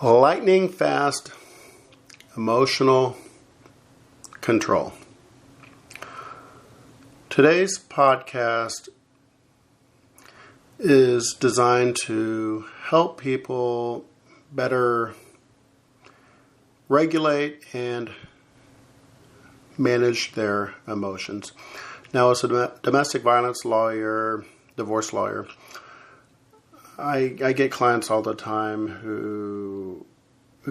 Lightning fast emotional control. Today's podcast is designed to help people better regulate and manage their emotions. Now, as a domestic violence lawyer, divorce lawyer, I get clients all the time who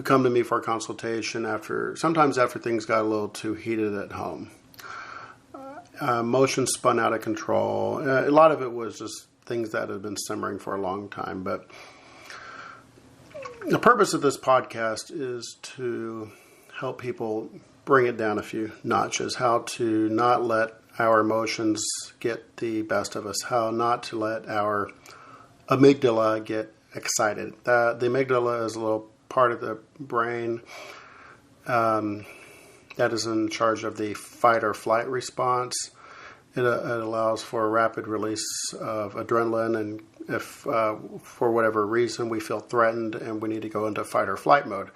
come to me for a consultation sometimes after things got a little too heated at home. Emotions spun out of control. A lot of it was just things that had been simmering for a long time. But the purpose of this podcast is to help people bring it down a few notches, how to not let our emotions get the best of us, how not to let our amygdala get excited. The amygdala is a little part of the brain that is in charge of the fight or flight response. It allows for a rapid release of adrenaline, and if for whatever reason we feel threatened and we need to go into fight or flight mode.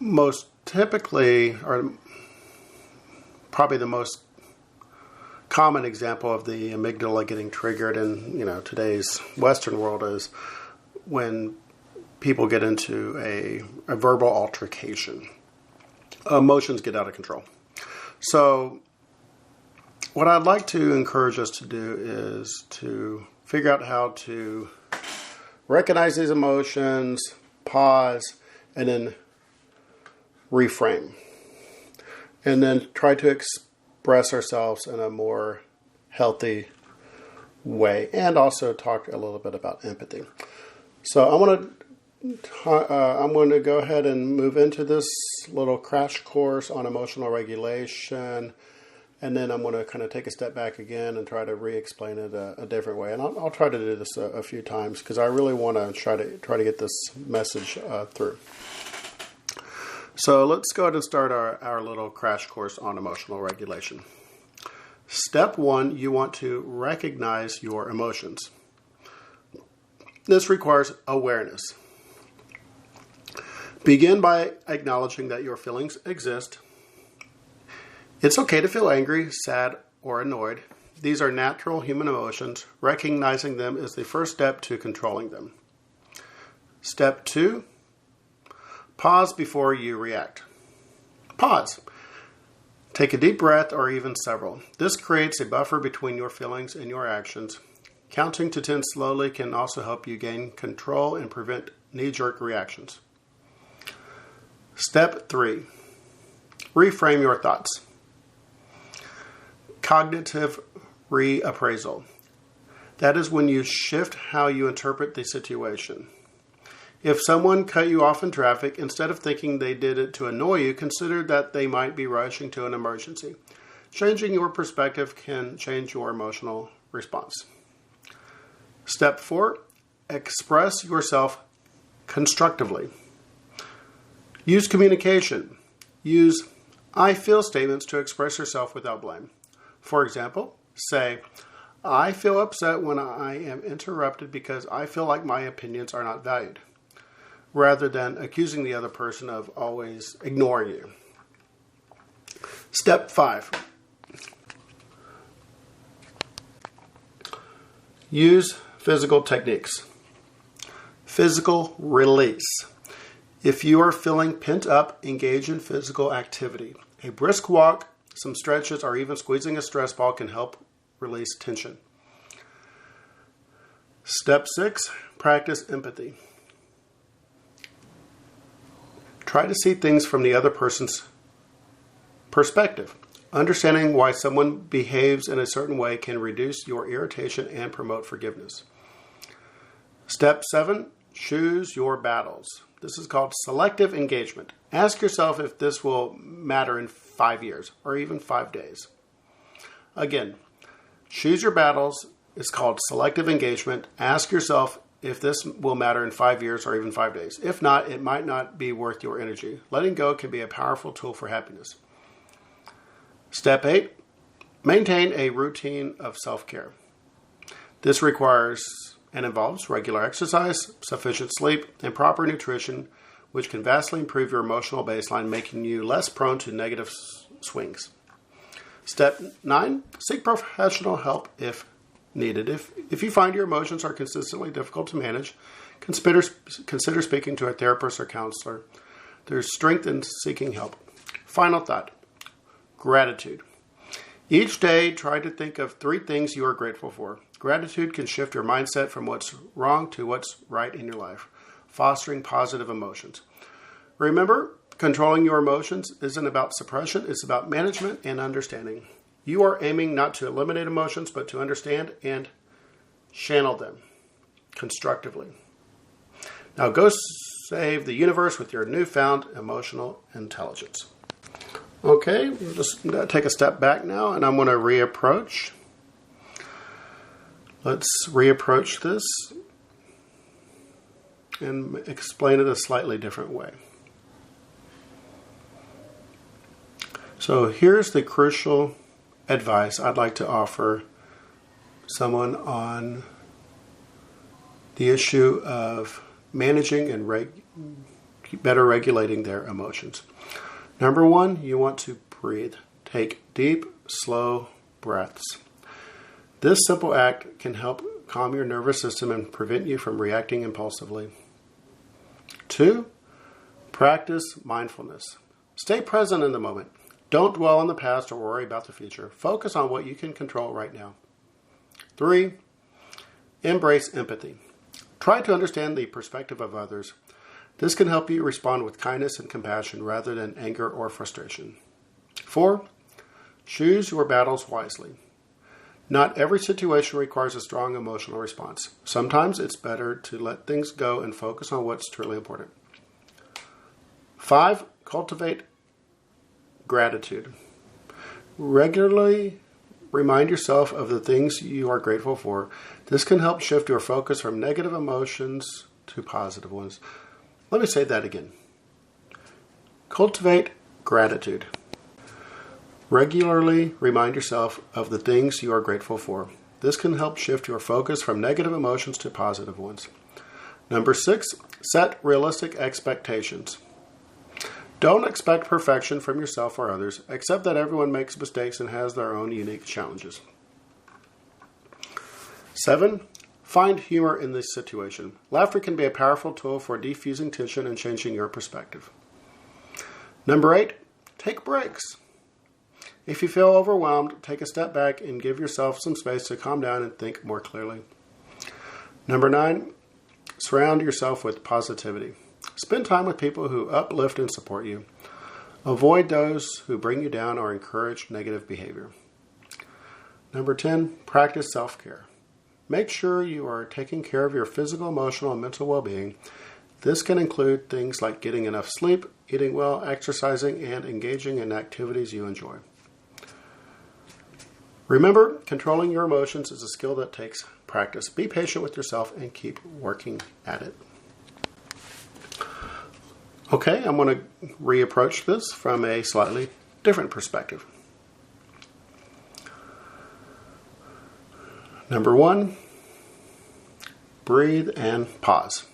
Most typically, or probably the most common example of the amygdala getting triggered in today's Western world is when people get into a verbal altercation. Emotions get out of control. So what I'd like to encourage us to do is to figure out how to recognize these emotions, pause, and then reframe. And then try to express ourselves in a more healthy way, and also talk a little bit about empathy. So I'm going to go ahead and move into this little crash course on emotional regulation, and then I'm going to kind of take a step back again and try to re-explain it a different way. And I'll try to do this a few times because I really want to try to get this message through. So let's go ahead and start our little crash course on emotional regulation. Step 1, you want to recognize your emotions. This requires awareness. Begin by acknowledging that your feelings exist. It's okay to feel angry, sad, or annoyed. These are natural human emotions. Recognizing them is the first step to controlling them. Step 2, pause before you react. Pause. Take a deep breath or even several. This creates a buffer between your feelings and your actions. Counting to 10 slowly can also help you gain control and prevent knee-jerk reactions. Step 3, reframe your thoughts. Cognitive reappraisal. That is when you shift how you interpret the situation. If someone cut you off in traffic, instead of thinking they did it to annoy you, consider that they might be rushing to an emergency. Changing your perspective can change your emotional response. Step 4, express yourself constructively. Use communication. Use I feel statements to express yourself without blame. For example, say, I feel upset when I am interrupted because I feel like my opinions are not valued, rather than accusing the other person of always ignoring you. Step 5. Use physical techniques. Physical release. If you are feeling pent up, engage in physical activity. A brisk walk, some stretches, or even squeezing a stress ball can help release tension. Step 6. Practice empathy. Try to see things from the other person's perspective. Understanding why someone behaves in a certain way can reduce your irritation and promote forgiveness. Step 7, choose your battles. This is called selective engagement. Ask yourself if this will matter in 5 years or even 5 days. Again, choose your battles. It's called selective engagement. Ask yourself if this will matter in 5 years or even 5 days. If not, it might not be worth your energy. Letting go can be a powerful tool for happiness. Step 8, maintain a routine of self-care. This requires and involves regular exercise, sufficient sleep, and proper nutrition, which can vastly improve your emotional baseline, making you less prone to negative swings. Step 9, seek professional help if needed. If you find your emotions are consistently difficult to manage, consider speaking to a therapist or counselor. There's strength in seeking help. Final thought, gratitude. Each day, try to think of 3 things you are grateful for. Gratitude can shift your mindset from what's wrong to what's right in your life, fostering positive emotions. Remember, controlling your emotions isn't about suppression, it's about management and understanding. You are aiming not to eliminate emotions, but to understand and channel them constructively. Now go save the universe with your newfound emotional intelligence. Okay, we'll just take a step back now, and I'm going to reapproach. Let's reapproach this and explain it a slightly different way. So here's the crucial advice I'd like to offer someone on the issue of managing and better regulating their emotions. Number 1, you want to breathe. Take deep, slow breaths. This simple act can help calm your nervous system and prevent you from reacting impulsively. 2, practice mindfulness. Stay present in the moment. Don't dwell on the past or worry about the future. Focus on what you can control right now. 3, embrace empathy. Try to understand the perspective of others. This can help you respond with kindness and compassion rather than anger or frustration. 4, choose your battles wisely. Not every situation requires a strong emotional response. Sometimes it's better to let things go and focus on what's truly important. 5, cultivate gratitude. Regularly remind yourself of the things you are grateful for. This can help shift your focus from negative emotions to positive ones. Let me say that again. Cultivate gratitude. Regularly remind yourself of the things you are grateful for. This can help shift your focus from negative emotions to positive ones. Number 6, set realistic expectations. Don't expect perfection from yourself or others. Accept that everyone makes mistakes and has their own unique challenges. 7, find humor in this situation. Laughter can be a powerful tool for diffusing tension and changing your perspective. Number 8, take breaks. If you feel overwhelmed, take a step back and give yourself some space to calm down and think more clearly. Number 9, surround yourself with positivity. Spend time with people who uplift and support you. Avoid those who bring you down or encourage negative behavior. Number 10, practice self-care. Make sure you are taking care of your physical, emotional, and mental well-being. This can include things like getting enough sleep, eating well, exercising, and engaging in activities you enjoy. Remember, controlling your emotions is a skill that takes practice. Be patient with yourself and keep working at it. Okay, I'm going to reapproach this from a slightly different perspective. Number 1, breathe and pause.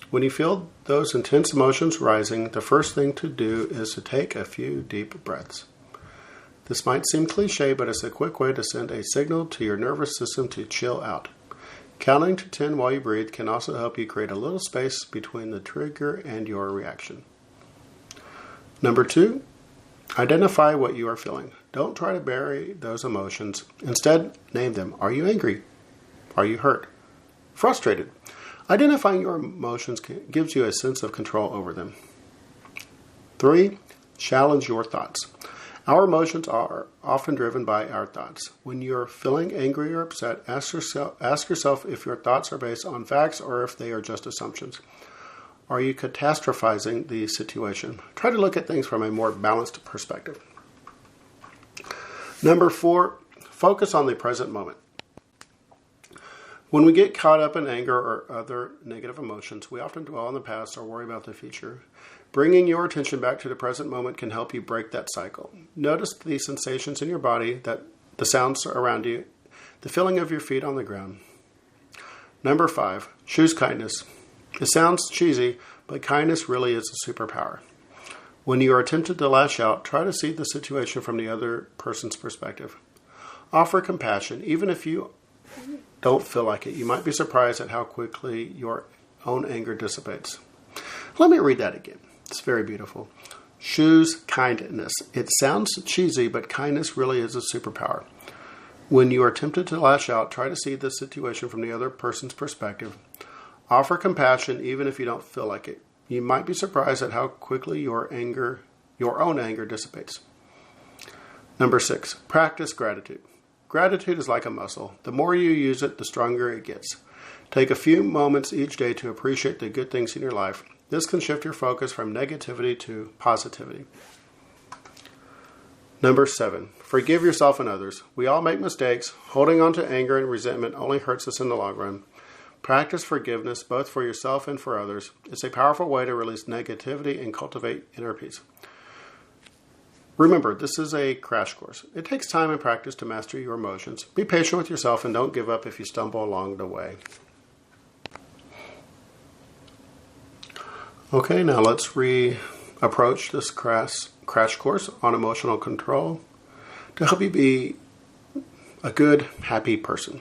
When you feel those intense emotions rising, the first thing to do is to take a few deep breaths. This might seem cliche, but it's a quick way to send a signal to your nervous system to chill out. Counting to 10 while you breathe can also help you create a little space between the trigger and your reaction. Number 2, identify what you are feeling. Don't try to bury those emotions. Instead, name them. Are you angry? Are you hurt? Frustrated? Identifying your emotions gives you a sense of control over them. 3, challenge your thoughts. Our emotions are often driven by our thoughts. When you're feeling angry or upset, ask yourself if your thoughts are based on facts or if they are just assumptions. Are you catastrophizing the situation? Try to look at things from a more balanced perspective. Number 4, focus on the present moment. When we get caught up in anger or other negative emotions, we often dwell on the past or worry about the future. Bringing your attention back to the present moment can help you break that cycle. Notice the sensations in your body, the sounds around you, the feeling of your feet on the ground. Number 5, choose kindness. It sounds cheesy, but kindness really is a superpower. When you are tempted to lash out, try to see the situation from the other person's perspective. Offer compassion, even if you don't feel like it. You might be surprised at how quickly your own anger dissipates. Let me read that again. It's very beautiful. Choose kindness. It sounds cheesy, but kindness really is a superpower. When you are tempted to lash out, try to see the situation from the other person's perspective. Offer compassion, even if you don't feel like it. You might be surprised at how quickly your own anger dissipates. Number 6, practice gratitude. Gratitude is like a muscle. The more you use it, the stronger it gets. Take a few moments each day to appreciate the good things in your life. This can shift your focus from negativity to positivity. Number 7, forgive yourself and others. We all make mistakes. Holding on to anger and resentment only hurts us in the long run. Practice forgiveness both for yourself and for others. It's a powerful way to release negativity and cultivate inner peace. Remember, this is a crash course. It takes time and practice to master your emotions. Be patient with yourself and don't give up if you stumble along the way. Okay, now let's approach this crash course on emotional control to help you be a good, happy person.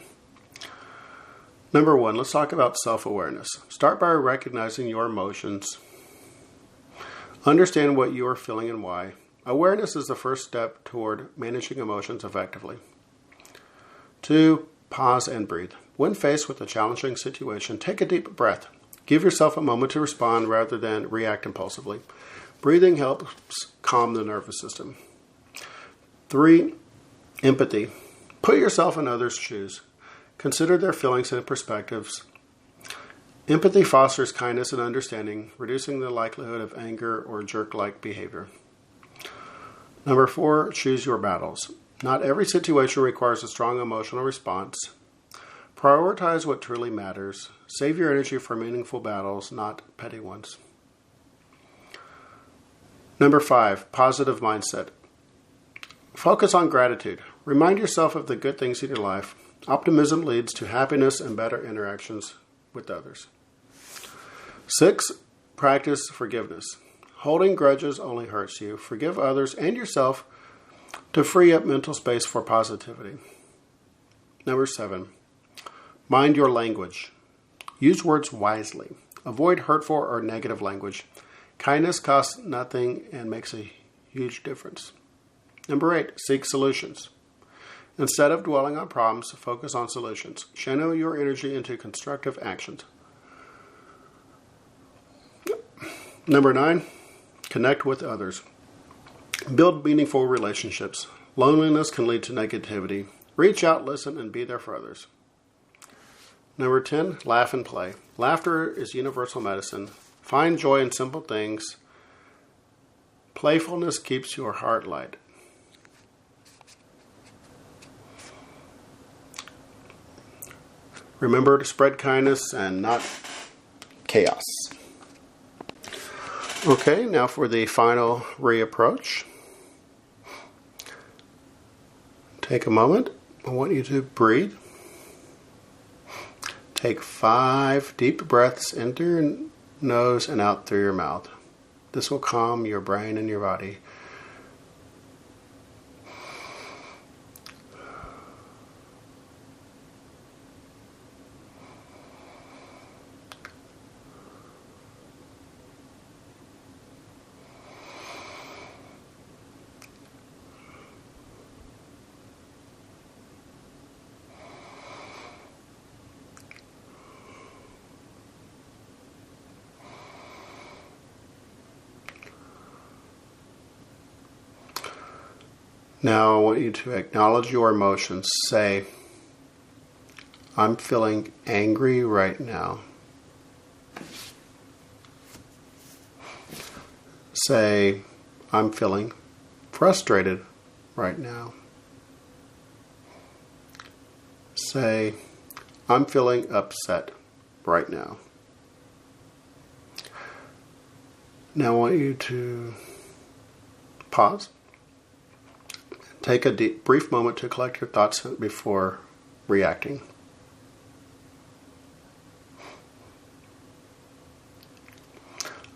Number 1, let's talk about self-awareness. Start by recognizing your emotions. Understand what you are feeling and why. Awareness is the first step toward managing emotions effectively. 2, pause and breathe. When faced with a challenging situation, take a deep breath. Give yourself a moment to respond rather than react impulsively. Breathing helps calm the nervous system. 3, empathy. Put yourself in others' shoes. Consider their feelings and perspectives. Empathy fosters kindness and understanding, reducing the likelihood of anger or jerk-like behavior. Number 4, choose your battles. Not every situation requires a strong emotional response. Prioritize what truly matters. Save your energy for meaningful battles, not petty ones. Number 5, positive mindset. Focus on gratitude. Remind yourself of the good things in your life. Optimism leads to happiness and better interactions with others. 6, practice forgiveness. Holding grudges only hurts you. Forgive others and yourself to free up mental space for positivity. Number 7, mind your language. Use words wisely. Avoid hurtful or negative language. Kindness costs nothing and makes a huge difference. Number 8, seek solutions. Instead of dwelling on problems, focus on solutions. Channel your energy into constructive actions. Number 9, connect with others. Build meaningful relationships. Loneliness can lead to negativity. Reach out, listen, and be there for others. Number 10, laugh and play. Laughter is universal medicine. Find joy in simple things. Playfulness keeps your heart light. Remember to spread kindness and not chaos. Okay, now for the final reapproach. Take a moment. I want you to breathe. Take 5 deep breaths into your nose and out through your mouth. This will calm your brain and your body. Now I want you to acknowledge your emotions. Say, I'm feeling angry right now. Say, I'm feeling frustrated right now. Say, I'm feeling upset right now. Now I want you to pause. Take a brief moment to collect your thoughts before reacting.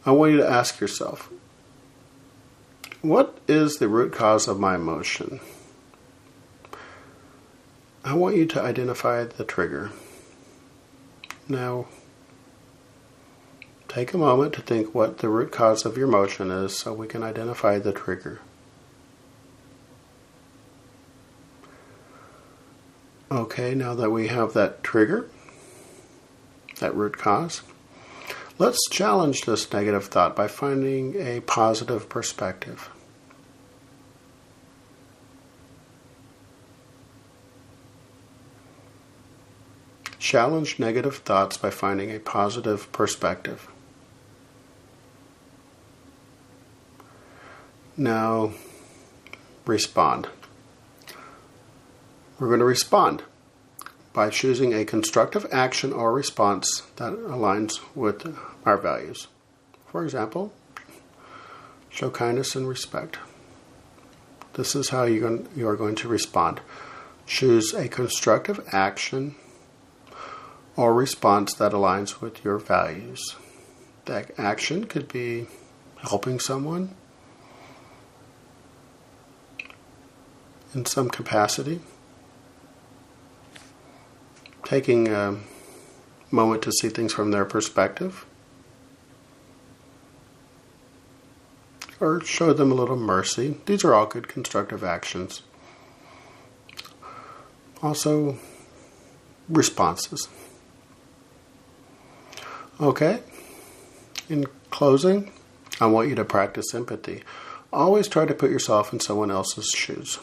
I want you to ask yourself, what is the root cause of my emotion? I want you to identify the trigger. Now, take a moment to think what the root cause of your emotion is so we can identify the trigger. Okay, now that we have that trigger, that root cause, let's challenge this negative thought by finding a positive perspective. Challenge negative thoughts by finding a positive perspective. Now, respond. We're going to respond by choosing a constructive action or response that aligns with our values. For example, show kindness and respect. This is how you are going to respond. Choose a constructive action or response that aligns with your values. That action could be helping someone in some capacity, taking a moment to see things from their perspective, or show them a little mercy. These are all good constructive actions. Also, responses. Okay, in closing, I want you to practice empathy. Always try to put yourself in someone else's shoes.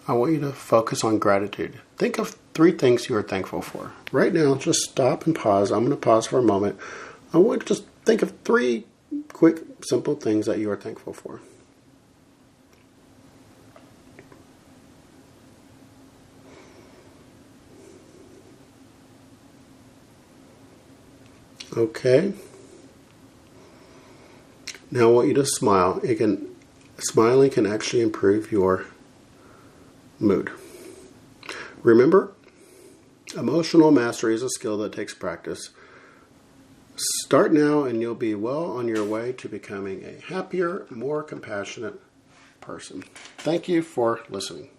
I want you to focus on gratitude. Think of 3 things you are thankful for. Right now, just stop and pause. I'm going to pause for a moment. I want you to just think of 3 quick, simple things that you are thankful for. Okay. Now I want you to smile. Smiling can actually improve your mood. Remember, emotional mastery is a skill that takes practice. Start now and you'll be well on your way to becoming a happier, more compassionate person. Thank you for listening.